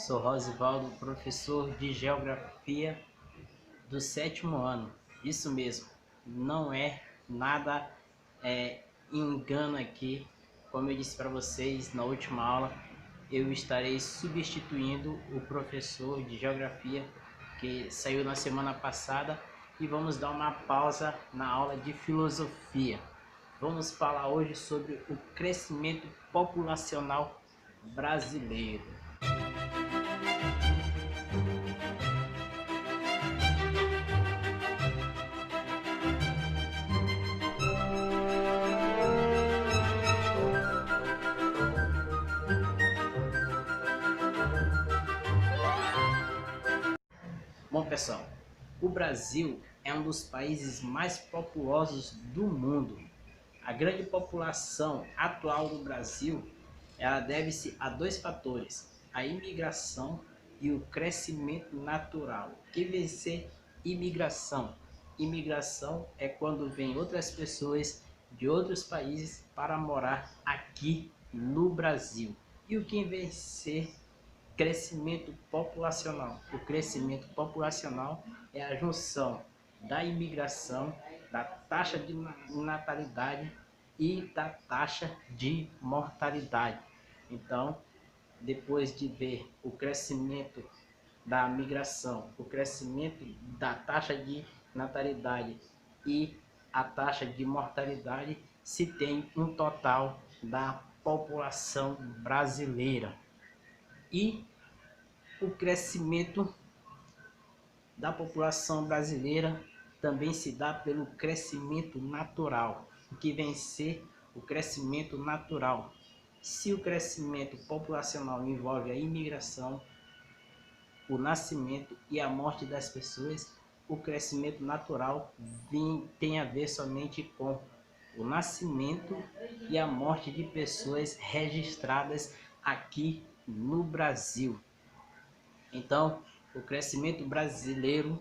Sou Rosivaldo, professor de Geografia do 7º ano. Isso mesmo, não é nada engano aqui. Como eu disse para vocês na última aula, eu estarei substituindo o professor de Geografia que saiu na semana passada e vamos dar uma pausa na aula de Filosofia. Vamos falar hoje sobre o crescimento populacional brasileiro. Bom, pessoal, o Brasil é um dos países mais populosos do mundo. A grande população atual do Brasil, ela deve-se a dois fatores: a imigração e o crescimento natural. O que vem ser imigração? Imigração é quando vêm outras pessoas de outros países para morar aqui no Brasil. E o que vem ser crescimento populacional? O crescimento populacional é a junção da imigração, da taxa de natalidade e da taxa de mortalidade. Então, depois de ver o crescimento da migração, o crescimento da taxa de natalidade e a taxa de mortalidade, se tem um total da população brasileira. E o crescimento da população brasileira também se dá pelo crescimento natural. O que vem ser o crescimento natural? Se o crescimento populacional envolve a imigração, o nascimento e a morte das pessoas, o crescimento natural tem a ver somente com o nascimento e a morte de pessoas registradas aqui no Brasil. Então, o crescimento brasileiro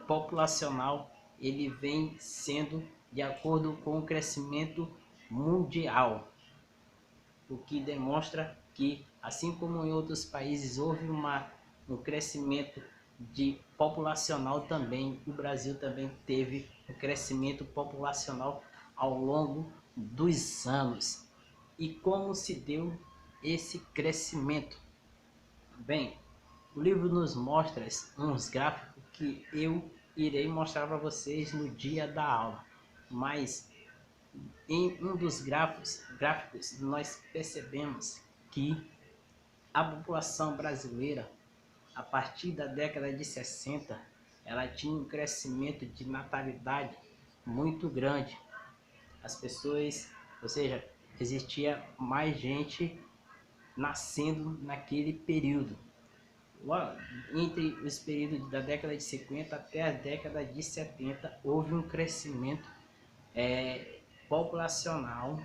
populacional, ele vem sendo de acordo com o crescimento mundial, o que demonstra que, assim como em outros países houve um crescimento populacional, também o Brasil também teve um crescimento populacional ao longo dos anos. E como se deu esse crescimento? Bem, o livro nos mostra uns gráficos que eu irei mostrar para vocês no dia da aula, mas em um dos gráficos nós percebemos que a população brasileira, a partir da década de 60, ela tinha um crescimento de natalidade muito grande. As pessoas, ou seja, existia mais gente nascendo naquele período. Entre os períodos da década de 50 até a década de 70, houve um crescimento populacional,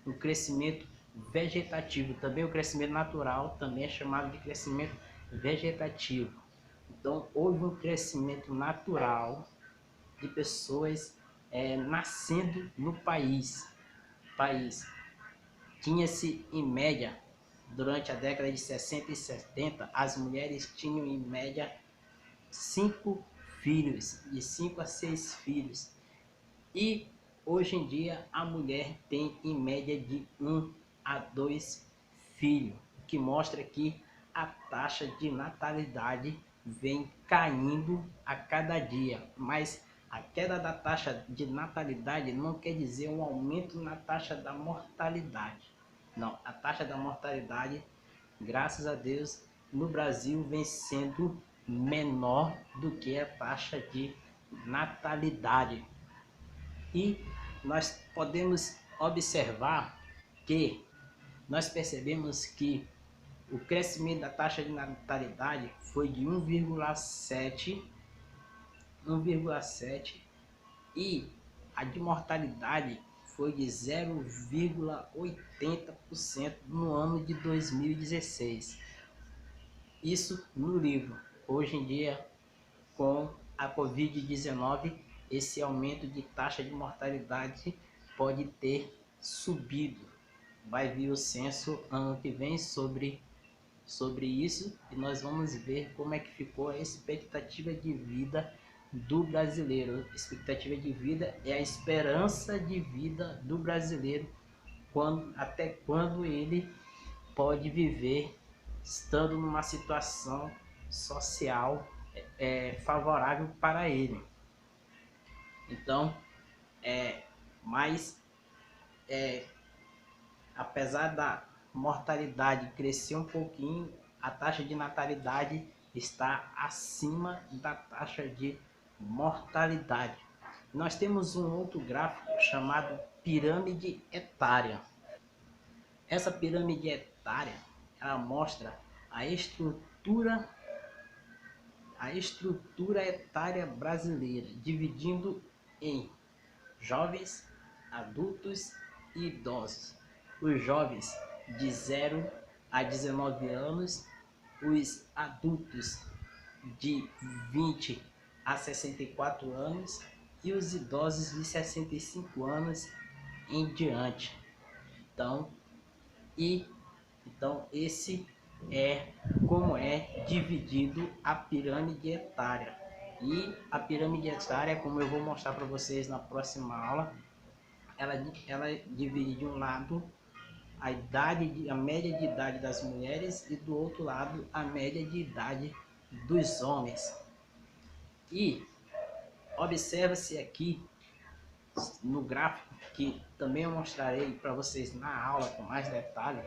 um crescimento vegetativo. Também o crescimento natural também é chamado de crescimento vegetativo. Então, houve um crescimento natural de pessoas nascendo no país. Tinha-se, em média, durante a década de 60 e 70, as mulheres tinham em média 5 filhos, de 5 a 6 filhos. E hoje em dia a mulher tem em média de 1 a 2 filhos, o que mostra que a taxa de natalidade vem caindo a cada dia. Mas a queda da taxa de natalidade não quer dizer um aumento na taxa da mortalidade. Não, a taxa da mortalidade, graças a Deus, no Brasil vem sendo menor do que a taxa de natalidade. E nós podemos observar que nós percebemos que o crescimento da taxa de natalidade foi de 1,7 e a de mortalidade foi de 0,80% no ano de 2016. Isso no livro. Hoje em dia, com a Covid-19, esse aumento de taxa de mortalidade pode ter subido. Vai vir o censo ano que vem sobre sobre isso e nós vamos ver como é que ficou a expectativa de vida do brasileiro. Expectativa de vida é a esperança de vida do brasileiro, até quando ele pode viver estando numa situação social favorável para ele. Então, mas apesar da mortalidade crescer um pouquinho, a taxa de natalidade está acima da taxa de mortalidade. Nós temos um outro gráfico chamado pirâmide etária. Essa pirâmide etária, ela mostra a estrutura etária brasileira, dividindo em jovens, adultos e idosos. Os jovens de 0 a 19 anos, os adultos de 20 a 64 anos e os idosos de 65 anos em diante. Então esse é como é dividido a pirâmide etária. E a pirâmide etária, como eu vou mostrar para vocês na próxima aula, ela divide de um lado a média de idade das mulheres e do outro lado a média de idade dos homens. E observa-se aqui no gráfico, que também eu mostrarei para vocês na aula com mais detalhe,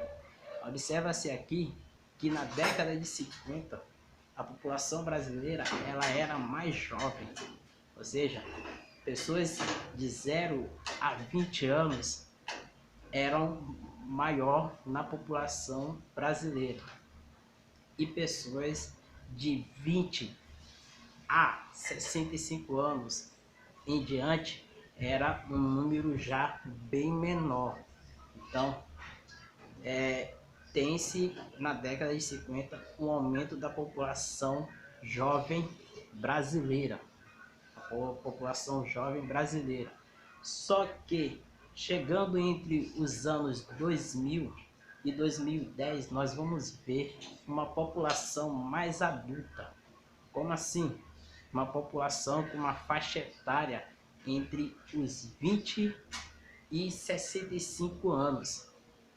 observa-se aqui que na década de 50 a população brasileira ela era mais jovem, ou seja, pessoas de 0 a 20 anos eram maior na população brasileira e pessoas de 20 a 65 anos em diante era um número já bem menor. Então, tem-se na década de 50 um aumento da população jovem brasileira. A população jovem brasileira. Só que, chegando entre os anos 2000 e 2010, nós vamos ver uma população mais adulta. Como assim? Uma população com uma faixa etária entre os 20 e 65 anos.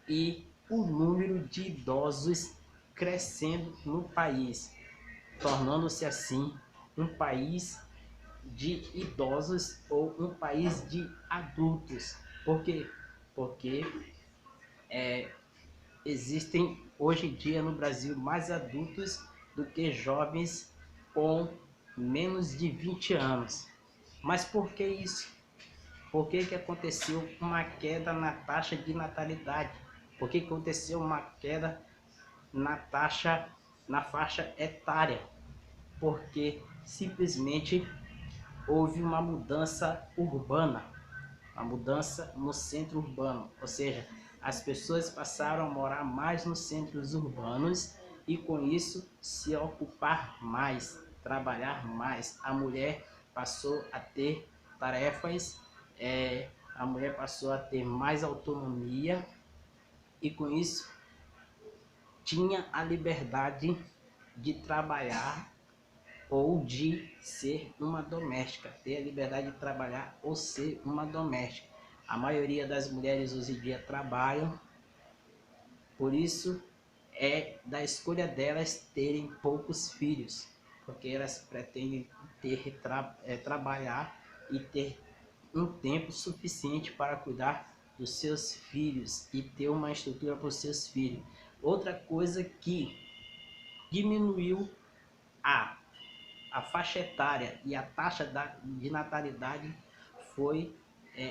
E o número de idosos crescendo no país, tornando-se assim um país de idosos ou um país de adultos. Por quê? Porque existem hoje em dia no Brasil mais adultos do que jovens com menos de 20 anos. Mas por que isso? Por que aconteceu uma queda na taxa de natalidade? Por que aconteceu uma queda na faixa etária? Porque simplesmente houve uma mudança urbana, uma mudança no centro urbano, ou seja, as pessoas passaram a morar mais nos centros urbanos e com isso se ocupar mais, trabalhar mais. A mulher passou a ter tarefas, a mulher passou a ter mais autonomia e com isso tinha a liberdade de trabalhar ou de ser uma doméstica, ter a liberdade de trabalhar ou ser uma doméstica. A maioria das mulheres hoje em dia trabalham, por isso é da escolha delas terem poucos filhos, porque elas pretendem trabalhar e ter um tempo suficiente para cuidar dos seus filhos e ter uma estrutura para os seus filhos. Outra coisa que diminuiu a faixa etária e a taxa de natalidade foi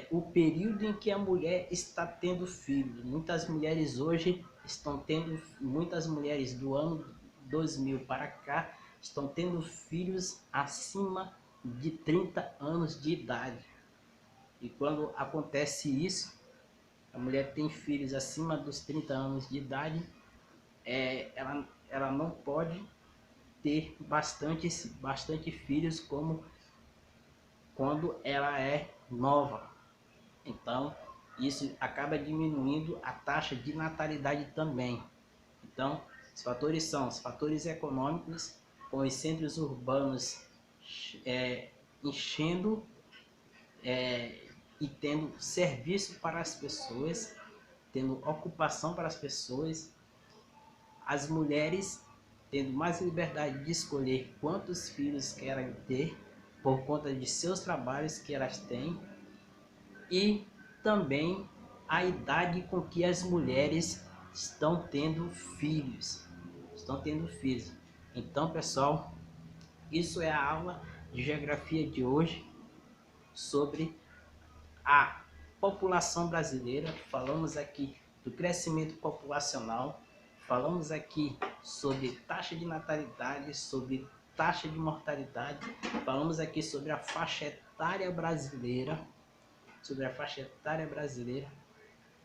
o período em que a mulher está tendo filhos. Muitas mulheres hoje estão tendo, muitas mulheres do ano 2000 para cá estão tendo filhos acima de 30 anos de idade. E quando acontece isso, a mulher tem filhos acima dos 30 anos de idade, ela não pode ter bastante filhos como quando ela é nova. Então, isso acaba diminuindo a taxa de natalidade também. Então, Os fatores são os fatores econômicos, com os centros urbanos enchendo e tendo serviço para as pessoas, tendo ocupação para as pessoas, as mulheres tendo mais liberdade de escolher quantos filhos querem ter por conta de seus trabalhos que elas têm, e também a idade com que as mulheres estão tendo filhos. Então, pessoal, isso é a aula de geografia de hoje sobre a população brasileira. Falamos aqui do crescimento populacional, falamos aqui sobre taxa de natalidade, sobre taxa de mortalidade, falamos aqui sobre a faixa etária brasileira,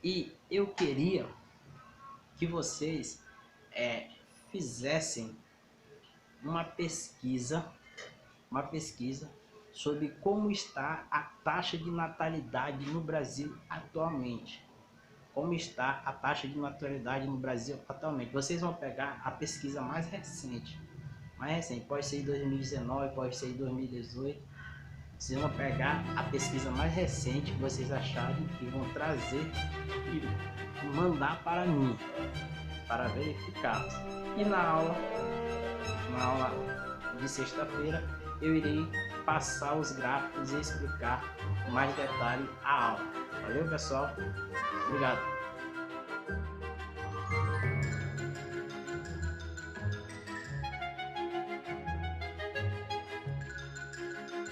e eu queria que vocês fizessem uma pesquisa sobre como está a taxa de natalidade no Brasil atualmente. Vocês vão pegar a pesquisa mais recente, pode ser de 2019, pode ser de 2018. Vocês vão pegar a pesquisa mais recente que vocês acharem e vão trazer e mandar para mim, para verificar. E na aula de sexta-feira, eu irei passar os gráficos e explicar com mais detalhe a aula. Valeu, pessoal? Obrigado.